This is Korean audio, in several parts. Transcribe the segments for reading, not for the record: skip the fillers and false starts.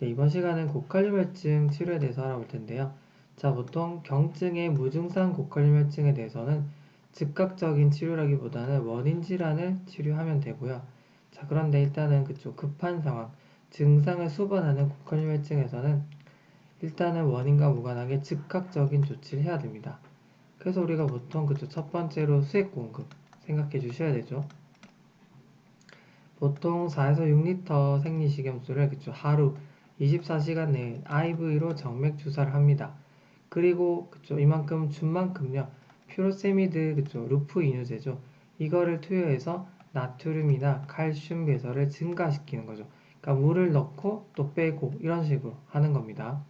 네, 이번 시간은 고칼륨혈증 치료에 대해서 알아볼 텐데요. 자, 보통 경증의 무증상 고칼륨혈증에 대해서는 즉각적인 치료라기보다는 원인 질환을 치료하면 되고요. 자, 그런데 일단은 그쪽 급한 상황, 증상을 수반하는 고칼륨혈증에서는 일단은 원인과 무관하게 즉각적인 조치를 해야 됩니다. 그래서 우리가 보통 그쪽 첫 번째로 수액 공급 생각해 주셔야 되죠. 보통 4에서 6리터 생리식염수를 그쵸 하루 24시간 내에 IV로 정맥 주사를 합니다. 그리고 그쵸 이만큼 준 만큼요 퓨로세미드 그쵸 루프 이뇨제죠. 이거를 투여해서 나트륨이나 칼슘 배설을 증가시키는 거죠. 그러니까 물을 넣고 또 빼고 이런 식으로 하는 겁니다.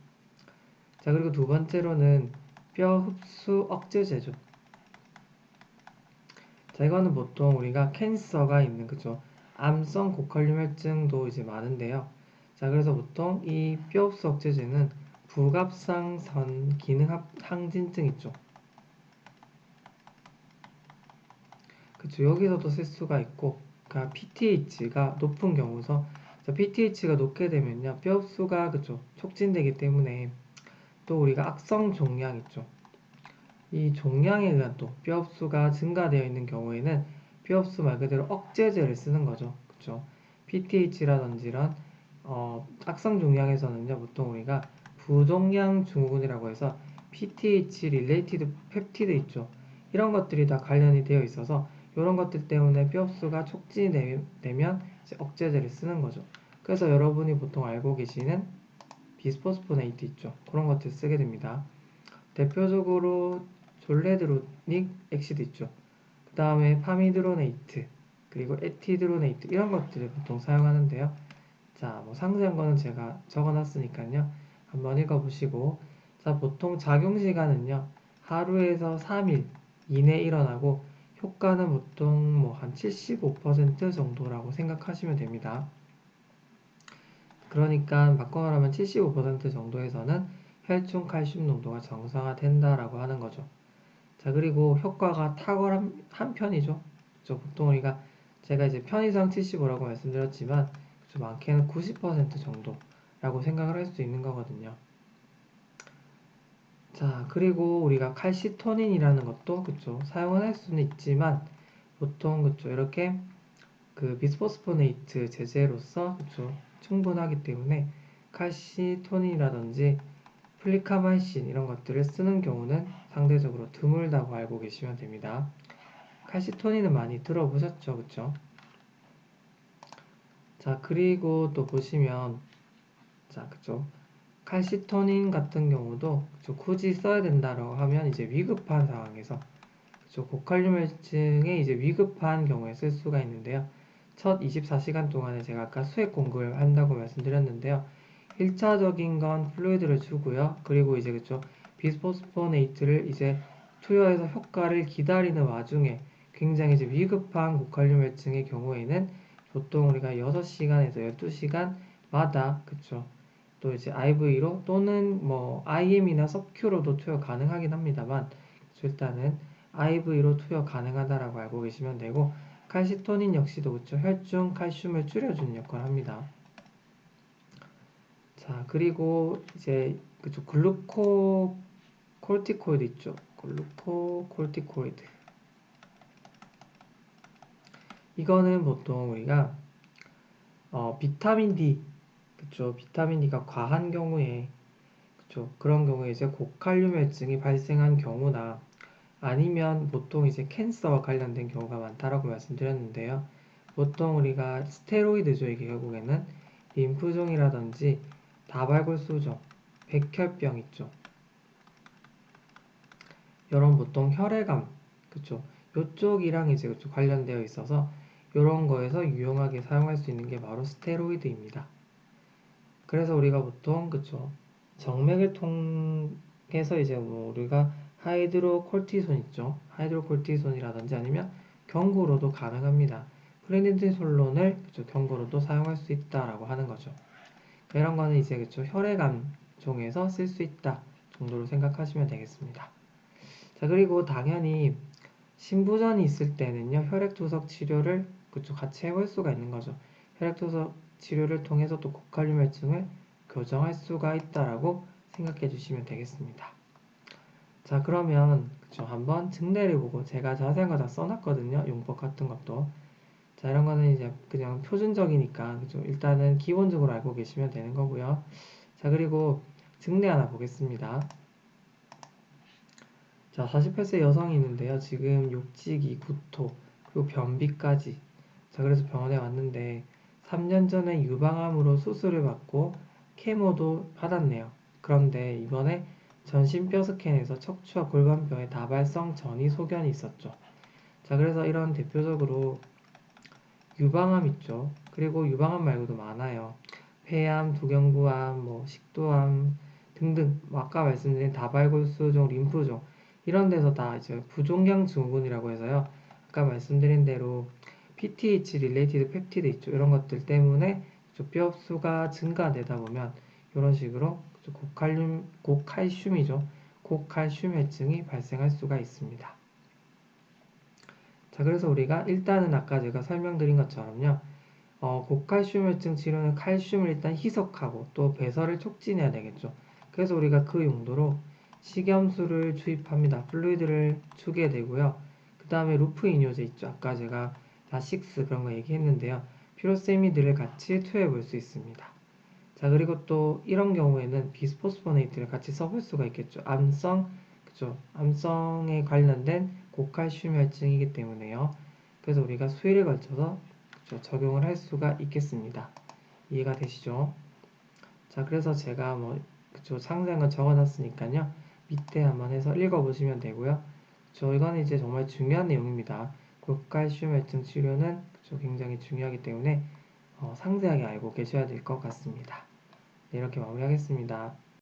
자, 그리고 두 번째로는 뼈 흡수 억제제죠. 자, 이거는 보통 우리가 캔서가 있는 그죠 암성 고칼륨혈증도 이제 많은데요. 자, 그래서 보통 이 뼈흡수 억제제는 부갑상선 기능 항진증 있죠. 그쵸, 여기서도 쓸 수가 있고, 그러니까 PTH가 높은 경우서, PTH가 높게 되면요, 뼈흡수가 그쵸 촉진되기 때문에 또 우리가 악성 종양 있죠. 이 종양에 의한 또 뼈흡수가 증가되어 있는 경우에는 뼈흡수 말 그대로 억제제를 쓰는 거죠. 그쵸? PTH라든지 이런 악성 종양에서는요, 보통 우리가 부종양 증후군이라고 해서 PTH related 펩티드 있죠. 이런 것들이 다 관련이 되어 있어서 이런 것들 때문에 뼈흡수가 촉진이 되면 이제 억제제를 쓰는 거죠. 그래서 여러분이 보통 알고 계시는 비스포스포네이트 있죠. 그런 것들 쓰게 됩니다. 대표적으로 졸레드로닉 액시드 있죠. 그 다음에 파미드로네이트, 그리고 에티드로네이트 이런 것들을 보통 사용하는데요. 자, 뭐 상세한 거는 제가 적어놨으니까요. 한번 읽어보시고, 자, 보통 작용 시간은요, 하루에서 3일 이내에 일어나고, 효과는 보통 뭐 한 75% 정도라고 생각하시면 됩니다. 그러니까 바꿔 말하면 75% 정도에서는 혈중 칼슘 농도가 정상화된다라고 하는 거죠. 자, 그리고 효과가 탁월한 편이죠. 그쵸? 보통 우리가 제가 이제 편의상 75라고 말씀드렸지만 그쵸? 많게는 90% 정도라고 생각을 할 수 있는 거거든요. 자, 그리고 우리가 칼시토닌이라는 것도 그쵸? 사용을 할 수는 있지만 보통 그쵸? 이렇게 그 비스포스포네이트 제제로서 그쵸? 충분하기 때문에 칼시토닌이라든지 플리카말신 이런 것들을 쓰는 경우는 상대적으로 드물다고 알고 계시면 됩니다. 칼시토닌은 많이 들어보셨죠, 그쵸? 자, 그리고 또 보시면, 자, 그쵸? 칼시토닌 같은 경우도 그쵸? 굳이 써야 된다고 하면 이제 위급한 상황에서, 그쵸? 고칼륨혈증에 이제 위급한 경우에 쓸 수가 있는데요. 첫 24시간 동안에 제가 아까 수액 공급을 한다고 말씀드렸는데요. 1차적인 건 플루이드를 주고요. 그리고 이제 그쵸? 비스포스포네이트를 이제 투여해서 효과를 기다리는 와중에 굉장히 이제 위급한 고칼륨혈증의 경우에는 보통 우리가 6시간에서 12시간마다 그쵸? 또 이제 IV로 또는 뭐 IM이나 섭큐로도 투여 가능하긴 합니다만 일단은 IV로 투여 가능하다라고 알고 계시면 되고 칼시토닌 역시도 그쵸? 혈중 칼슘을 줄여주는 역할을 합니다. 자, 그리고 이제 그쵸? 글루코콜티코이드 있죠? 글루코콜티코이드. 이거는 보통 우리가 비타민 D, 그쵸? 비타민 D가 과한 경우에, 그쵸? 그런 경우에 이제 고칼륨혈증이 발생한 경우나 아니면 보통 이제 캔서와 관련된 경우가 많다라고 말씀드렸는데요. 보통 우리가 스테로이드죠. 이게 결국에는 림프종이라든지 다발골소종, 백혈병 있죠. 이런 보통 혈액암, 그쵸? 요쪽이랑 이제 그쵸? 관련되어 있어서 이런 거에서 유용하게 사용할 수 있는 게 바로 스테로이드입니다. 그래서 우리가 보통 그쵸? 정맥을 통해서 이제 뭐 우리가 하이드로콜티손 있죠? 하이드로콜티손이라든지 아니면 경구로도 가능합니다. 프레니디솔론을 그쵸? 경구로도 사용할 수 있다라고 하는 거죠. 이런 거는 이제 그쵸? 혈액암종에서 쓸 수 있다 정도로 생각하시면 되겠습니다. 자, 그리고 당연히 신부전이 있을 때는요, 혈액투석 치료를 그쪽 같이 해볼 수가 있는 거죠. 혈액투석 치료를 통해서 또 고칼륨혈증을 교정할 수가 있다라고 생각해 주시면 되겠습니다. 자, 그러면 그쵸, 한번 증례를 보고 제가 자세한 거 다 써놨거든요. 용법 같은 것도. 자, 이런 거는 이제 그냥 표준적이니까 그죠? 일단은 기본적으로 알고 계시면 되는 거고요. 자, 그리고 증례 하나 보겠습니다. 자, 48세 여성이 있는데요. 지금 욕지기, 구토, 그리고 변비까지. 자, 그래서 병원에 왔는데 3년 전에 유방암으로 수술을 받고 케모도 받았네요. 그런데 이번에 전신뼈 스캔에서 척추와 골반뼈에 다발성 전이 소견이 있었죠. 자, 그래서 이런 대표적으로 유방암 있죠. 그리고 유방암 말고도 많아요. 폐암, 두경부암, 뭐 식도암 등등. 뭐 아까 말씀드린 다발골수종, 림프종 이런 데서 다 이제 부종양 증후군이라고 해서요. 아까 말씀드린 대로 PTH related 펩티드 있죠. 이런 것들 때문에 뼈 흡수가 증가되다 보면 이런 식으로 고칼슘이죠. 고칼슘 해증이 발생할 수가 있습니다. 자, 그래서 우리가 일단은 아까 제가 설명드린 것처럼요. 고칼슘혈증 치료는 칼슘을 일단 희석하고 또 배설을 촉진해야 되겠죠. 그래서 우리가 그 용도로 식염수를 주입합니다. 플루이드를 주게 되고요. 그 다음에 루프이뇨제 있죠. 아까 제가 라식스 그런 거 얘기했는데요. 퓨로세미드를 같이 투여해 볼 수 있습니다. 자, 그리고 또 이런 경우에는 비스포스포네이트를 같이 써볼 수가 있겠죠. 암성, 그죠? 암성에 관련된 고칼슘 혈증이기 때문에요. 그래서 우리가 수일에 걸쳐서 그죠? 적용을 할 수가 있겠습니다. 이해가 되시죠? 자, 그래서 제가 뭐 그죠? 상세한 거 적어놨으니까요. 밑에 한번 해서 읽어보시면 되고요. 그죠? 이거는 이제 정말 중요한 내용입니다. 고칼슘 혈증 치료는 그죠? 굉장히 중요하기 때문에 상세하게 알고 계셔야 될 것 같습니다. 네, 이렇게 마무리하겠습니다.